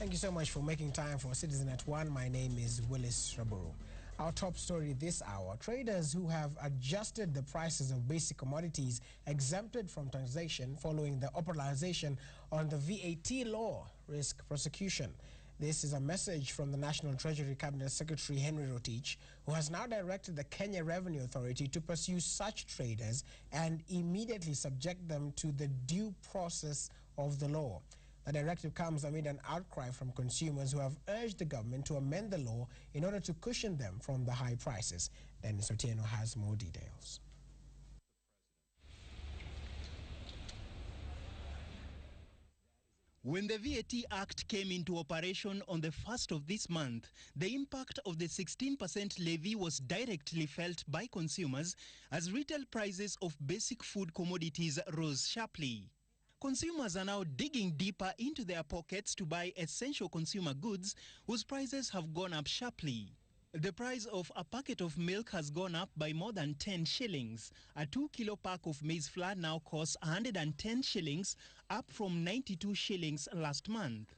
Thank you so much for making time for Citizen at 1. My name is Willis Raburu. Our top story this hour: traders who have adjusted the prices of basic commodities exempted from taxation following the operationalization on the VAT law risk prosecution. This is a message from the National Treasury Cabinet Secretary Henry Rotich, who has now directed the Kenya Revenue Authority to pursue such traders and immediately subject them to the due process of the law. The directive comes amid an outcry from consumers who have urged the government to amend the law in order to cushion them from the high prices. Dennis Otieno has more details. When the VAT Act came into operation on the 1st of this month, the impact of the 16% levy was directly felt by consumers as retail prices of basic food commodities rose sharply. Consumers are now digging deeper into their pockets to buy essential consumer goods whose prices have gone up sharply. The price of a packet of milk has gone up by more than 10 shillings. A 2-kilo pack of maize flour now costs 110 shillings, up from 92 shillings last month.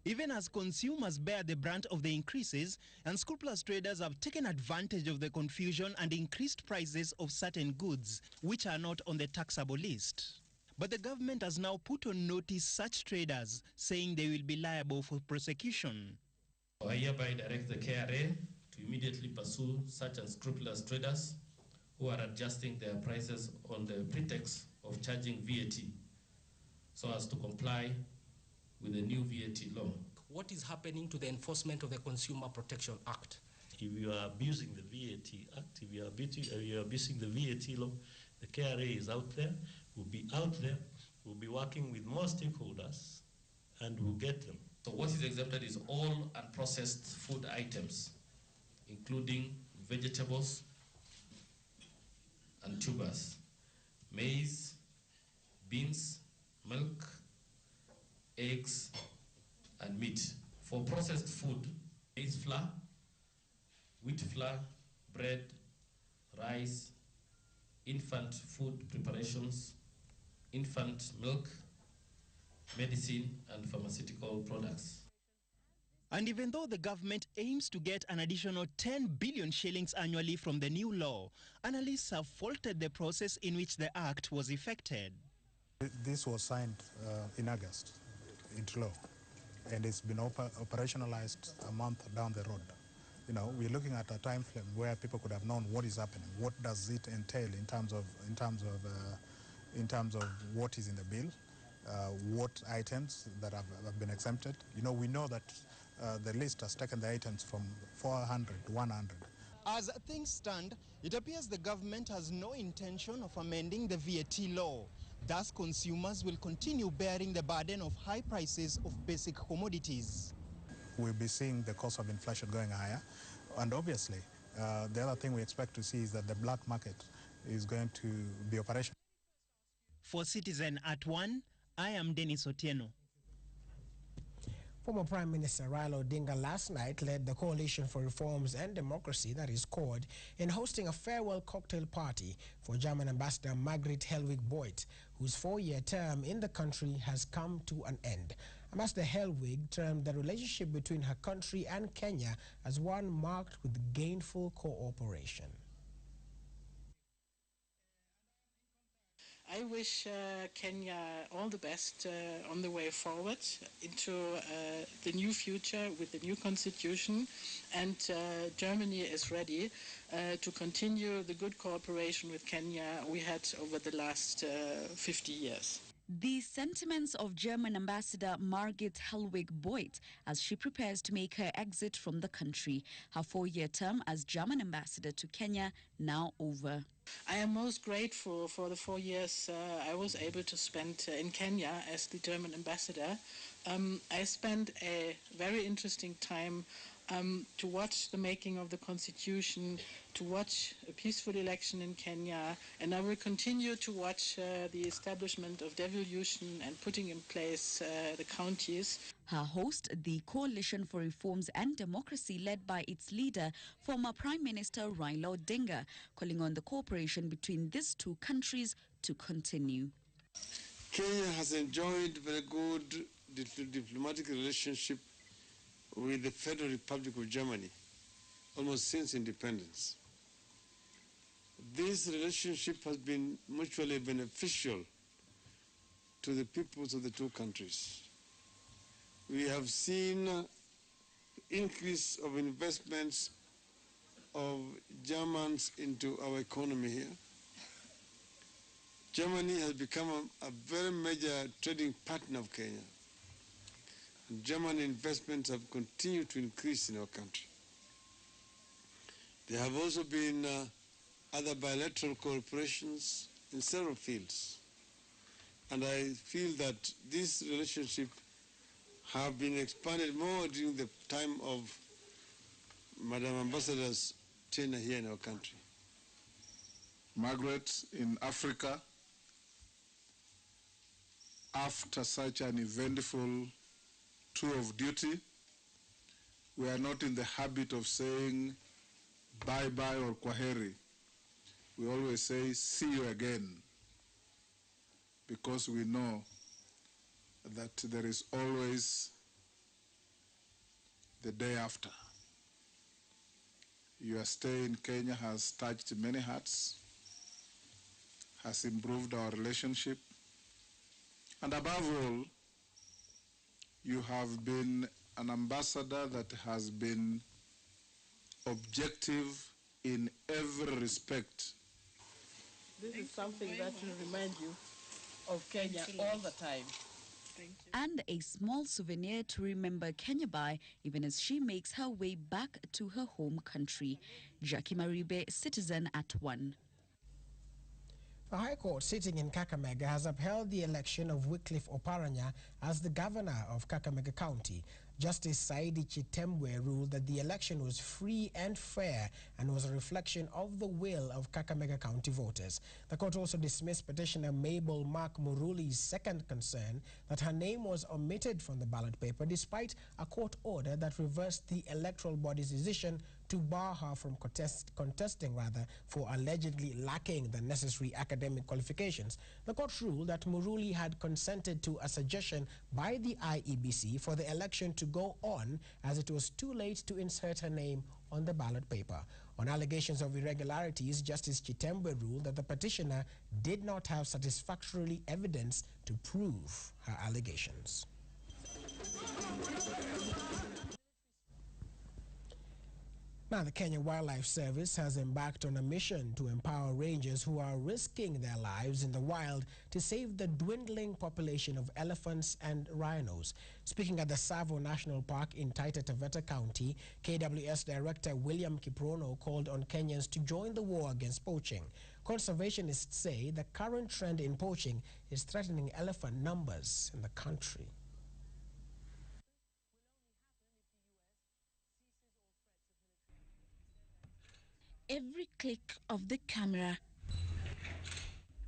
Even as consumers bear the brunt of the increases, unscrupulous traders have taken advantage of the confusion and increased prices of certain goods, which are not on the taxable list. But the government has now put on notice such traders, saying they will be liable for prosecution. I hereby direct the KRA to immediately pursue such unscrupulous traders who are adjusting their prices on the pretext of charging VAT so as to comply with the new VAT law. What is happening to the enforcement of the Consumer Protection Act? If you are abusing the VAT Act, if you are abusing the VAT law, the KRA is out there, will be out there, will be working with more stakeholders, and will get them. So what is exempted is all unprocessed food items, including vegetables and tubers, maize, beans, milk, eggs, and meat. For processed food, maize flour, wheat flour, bread, rice, infant food preparations, infant milk, medicine, and pharmaceutical products. And even though the government aims to get an additional 10 billion shillings annually from the new law, analysts have faulted the process in which the act was effected. This was signed in August into law, and it's been operationalized a month down the road. You know, we're looking at a time frame where people could have known what is happening. What does it entail in terms of what is in the bill, what items that have been exempted. You know, we know that the list has taken the items from 400 to 100. As things stand, it appears the government has no intention of amending the VAT law. Thus, consumers will continue bearing the burden of high prices of basic commodities. We'll be seeing the cost of inflation going higher, and obviously the other thing we expect to see is that the black market is going to be operational. For Citizen at 1, I am Dennis Otieno. Former Prime Minister Raila Odinga last night led the Coalition for Reforms and Democracy, that is CORD, in hosting a farewell cocktail party for German Ambassador Margret Hellwig-Boyt, whose 4-year term in the country has come to an end. Ambassador Hellwig termed the relationship between her country and Kenya as one marked with gainful cooperation. I wish Kenya all the best on the way forward into the new future with the new constitution, and Germany is ready to continue the good cooperation with Kenya we had over the last 50 years. The sentiments of German Ambassador Margret Hellwig-Boyt as she prepares to make her exit from the country. Her 4-year term as German ambassador to Kenya now over. I am most grateful for the 4 years I was able to spend in Kenya as the German ambassador. I spent a very interesting time to watch the making of the constitution, to watch a peaceful election in Kenya, and I will continue to watch the establishment of devolution and putting in place the counties. Her host, the Coalition for Reforms and Democracy, led by its leader, former Prime Minister Raila Odinga, calling on the cooperation between these two countries to continue. Kenya has enjoyed very good diplomatic relationship with the Federal Republic of Germany almost since independence. This relationship has been mutually beneficial to the peoples of the two countries. We have seen increase of investments of Germans into our economy here. Germany has become a very major trading partner of Kenya. And German investments have continued to increase in our country. There have also been other bilateral cooperations in several fields. And I feel that this relationship have been expanded more during the time of Madam Ambassador's tenure here in our country. Margaret, in Africa, after such an eventful tour of duty, we are not in the habit of saying bye-bye or kwaheri. We always say, see you again, because we know that there is always the day after. Your stay in Kenya has touched many hearts, has improved our relationship, and above all, you have been an ambassador that has been objective in every respect. This is something that will remind you of Kenya all the time. And a small souvenir to remember Kenya by, even as she makes her way back to her home country. Jackie Maribe, Citizen at 1. The High Court sitting in Kakamega has upheld the election of Wycliffe Oparanya as the governor of Kakamega County. Justice Saidi Chitembwe ruled that the election was free and fair and was a reflection of the will of Kakamega County voters. The court also dismissed petitioner Mabel Mark Muruli's second concern that her name was omitted from the ballot paper despite a court order that reversed the electoral body's decision to bar her from contesting for allegedly lacking the necessary academic qualifications. The court ruled that Muruli had consented to a suggestion by the IEBC for the election to go on as it was too late to insert her name on the ballot paper. On allegations of irregularities, Justice Chitembwe ruled that the petitioner did not have satisfactory evidence to prove her allegations. Now, the Kenya Wildlife Service has embarked on a mission to empower rangers who are risking their lives in the wild to save the dwindling population of elephants and rhinos. Speaking at the Tsavo National Park in Taita Taveta County, KWS Director William Kiprono called on Kenyans to join the war against poaching. Conservationists say the current trend in poaching is threatening elephant numbers in the country. Every click of the camera,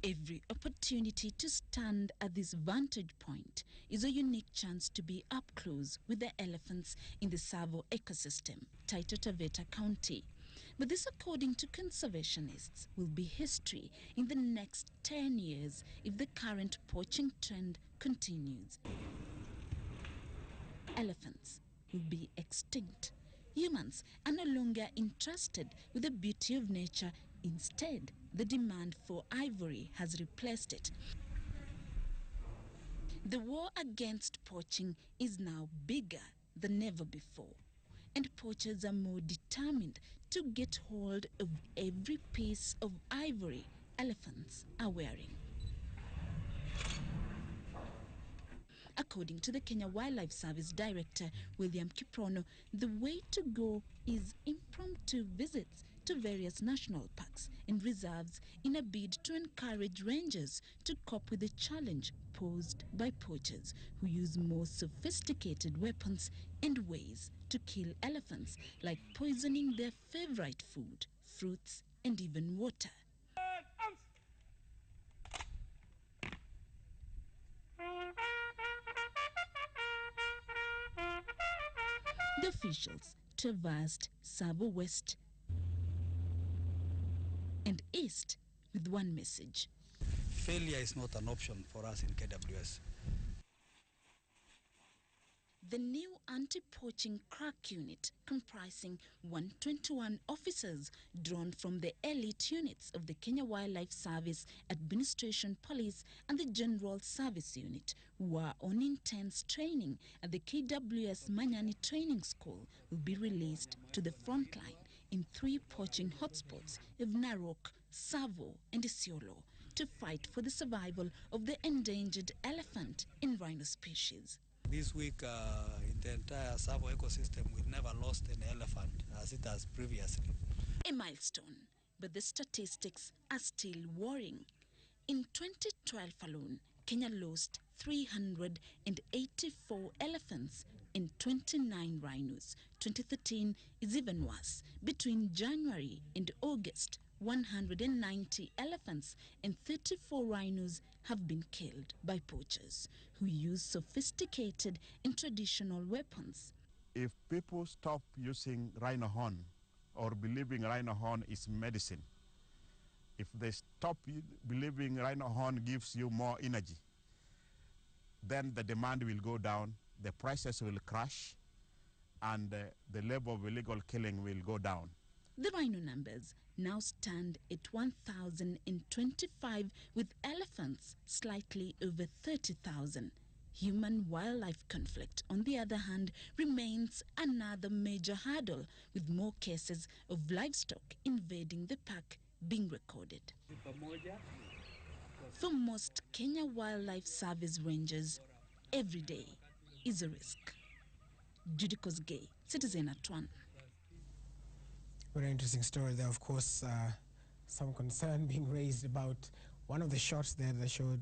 every opportunity to stand at this vantage point is a unique chance to be up close with the elephants in the Tsavo ecosystem, Taita Taveta County. But this, according to conservationists, will be history in the next 10 years if the current poaching trend continues. Elephants will be extinct. Humans are no longer interested with the beauty of nature. Instead, the demand for ivory has replaced it. The war against poaching is now bigger than ever before, and poachers are more determined to get hold of every piece of ivory elephants are wearing. According to the Kenya Wildlife Service Director, William Kiprono, the way to go is impromptu visits to various national parks and reserves in a bid to encourage rangers to cope with the challenge posed by poachers who use more sophisticated weapons and ways to kill elephants, like poisoning their favorite food, fruits, and even water. The officials traversed Tsavo West and East with one message. Failure is not an option for us in KWS. The new anti-poaching crack unit, comprising 121 officers drawn from the elite units of the Kenya Wildlife Service, Administration Police and the General Service Unit, who are on intense training at the KWS Manyani Training School, will be released to the front line in 3 poaching hotspots of Narok, Savo and Isiolo to fight for the survival of the endangered elephant and rhino species. This week, in the entire Savo ecosystem, we've never lost an elephant as it has previously. A milestone, but the statistics are still worrying. In 2012 alone, Kenya lost 384 elephants and 29 rhinos. 2013 is even worse. Between January and August, 190 elephants and 34 rhinos have been killed by poachers who use sophisticated and traditional weapons. If people stop using rhino horn or believing rhino horn is medicine, if they stop believing rhino horn gives you more energy, then the demand will go down, the prices will crash, and the level of illegal killing will go down. The rhino numbers now stand at 1,025, with elephants slightly over 30,000. Human-wildlife conflict, on the other hand, remains another major hurdle, with more cases of livestock invading the park being recorded. For most Kenya Wildlife Service rangers, every day is a risk. Judy Kosgei, Citizen at 1. Very interesting story there. Of course, some concern being raised about one of the shots there that showed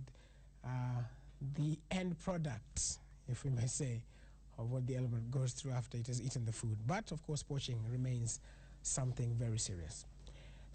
the end product, if we may say, of what the elephant goes through after it has eaten the food. But, of course, poaching remains something very serious.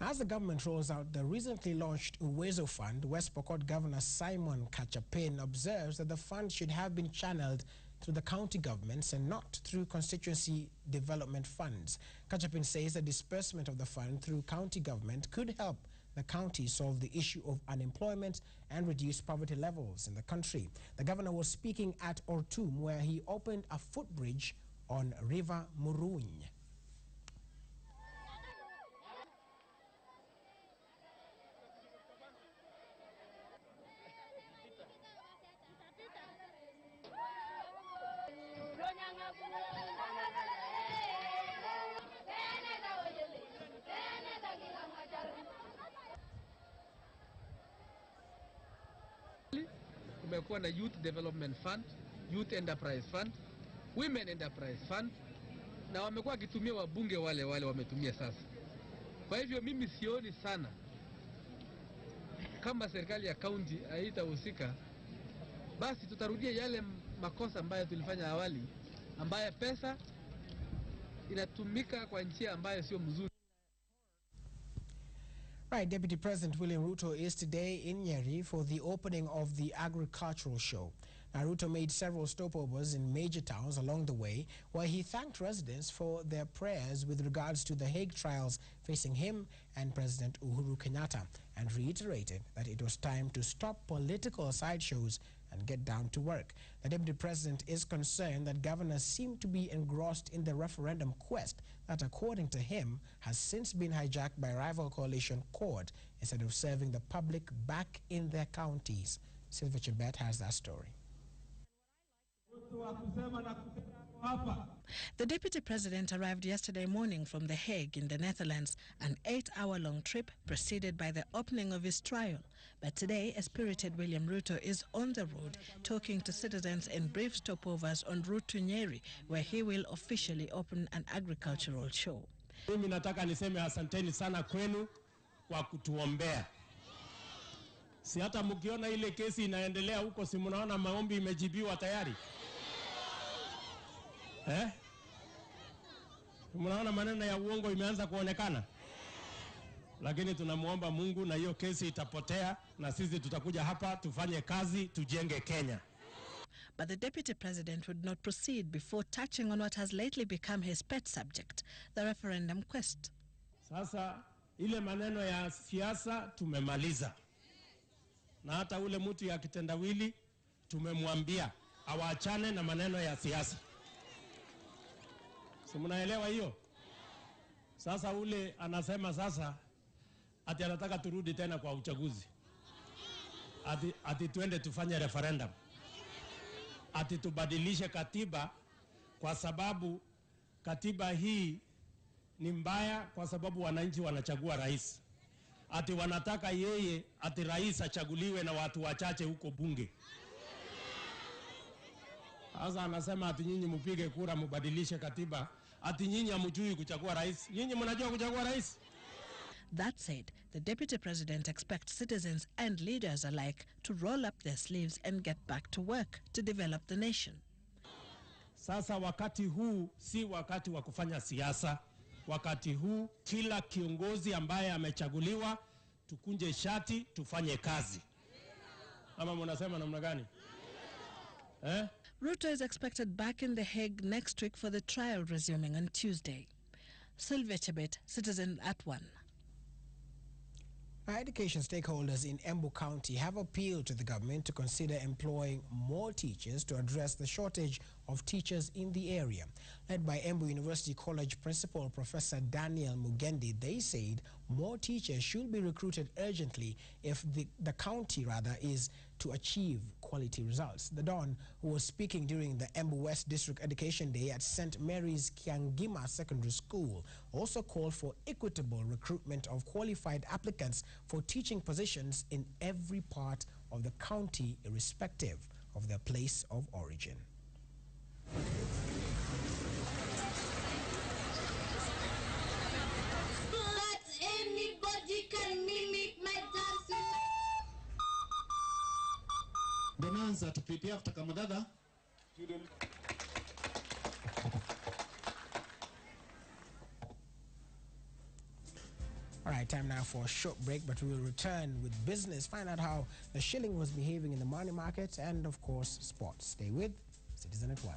Now, as the government rolls out the recently launched Uwezo Fund, West Pokot Governor Simon Kachapin observes that the fund should have been channeled through the county governments and not through constituency development funds. Kachapin says the disbursement of the fund through county government could help the county solve the issue of unemployment and reduce poverty levels in the country. The governor was speaking at Ortum, where he opened a footbridge on River Muruny. Tumekuwa na Youth Development Fund, Youth Enterprise Fund, Women Enterprise Fund, na wamekuwa wakitumia wabunge wale wametumia sasa. Kwa hivyo mimi sioni sana kama serikali ya county haitahusika, basi tutarudia yale makosa ambayo tulifanya awali, ambayo pesa inatumika kwa njia ambayo sio mzuri. Right, Deputy President William Ruto is today in Nyeri for the opening of the agricultural show. Now, Ruto made several stopovers in major towns along the way, where he thanked residents for their prayers with regards to the Hague trials facing him and President Uhuru Kenyatta, and reiterated that it was time to stop political sideshows and get down to work. The Deputy President is concerned that governors seem to be engrossed in the referendum quest that, according to him, has since been hijacked by rival coalition CORD instead of serving the public back in their counties. Sylvia Chebet has that story. The Deputy President arrived yesterday morning from The Hague in the Netherlands, an 8-hour-long trip preceded by the opening of his trial. But today, a spirited William Ruto is on the road talking to citizens in brief stopovers en route to Nyeri, where he will officially open an agricultural show. Mimi nataka niseme asanteni sana kwenu kwa kutuombea. Si hata mkiona ile kesi inaendelea huko, si mnaona maombi imejibiwa tayari? Mnaona maneno ya uongo imeanza kuonekana? Lakini tunamuomba Mungu na hiyo kesi itapotea, na sisi tutakuja hapa tufanye kazi, tujenge Kenya. But the Deputy President would not proceed before touching on what has lately become his pet subject, the referendum quest. Sasa ile maneno ya siasa tumemaliza, na hata ule mtu ya kitendawili tumemwambia awaachane na maneno ya siasa. Si mnaelewa hiyo? Sasa ule anasema sasa ati anataka turudi tena kwa uchaguzi. Ati tuende tufanye referendum. Ati tubadilishe katiba kwa sababu katiba hii ni mbaya kwa sababu wananchi wanachagua rais. Ati wanataka yeye ati rais achaguliwe na watu wachache huko bunge. Sasa anasema ati nyinyi mpige kura mubadilishe katiba, ati nyinyi hamjui kuchagua rais. Nyinyi mnajua kuchagua rais? That said, the Deputy President expects citizens and leaders alike to roll up their sleeves and get back to work to develop the nation. Sasa wakati huu si wakati wa kufanya siasa. Wakati huu kila kiongozi ambaye amechaguliwa tukunje shati tufanye kazi. Ama mnasema namna gani? Ruto is expected back in The Hague next week for the trial resuming on Tuesday. Sylvia Chebet, Citizen at 1. Education stakeholders in Embu County have appealed to the government to consider employing more teachers to address the shortage of teachers in the area. Led by Embu University College Principal Professor Daniel Mugendi, they said more teachers should be recruited urgently if the county is to achieve quality results. The Don, who was speaking during the Embu West District Education Day at St. Mary's Kiangima Secondary School, also called for equitable recruitment of qualified applicants for teaching positions in every part of the county, irrespective of their place of origin. Bonanza to prepare after Kakamega. All right, time now for a short break, but we will return with business, find out how the shilling was behaving in the money market, and of course, sports. Stay with Citizen at 1.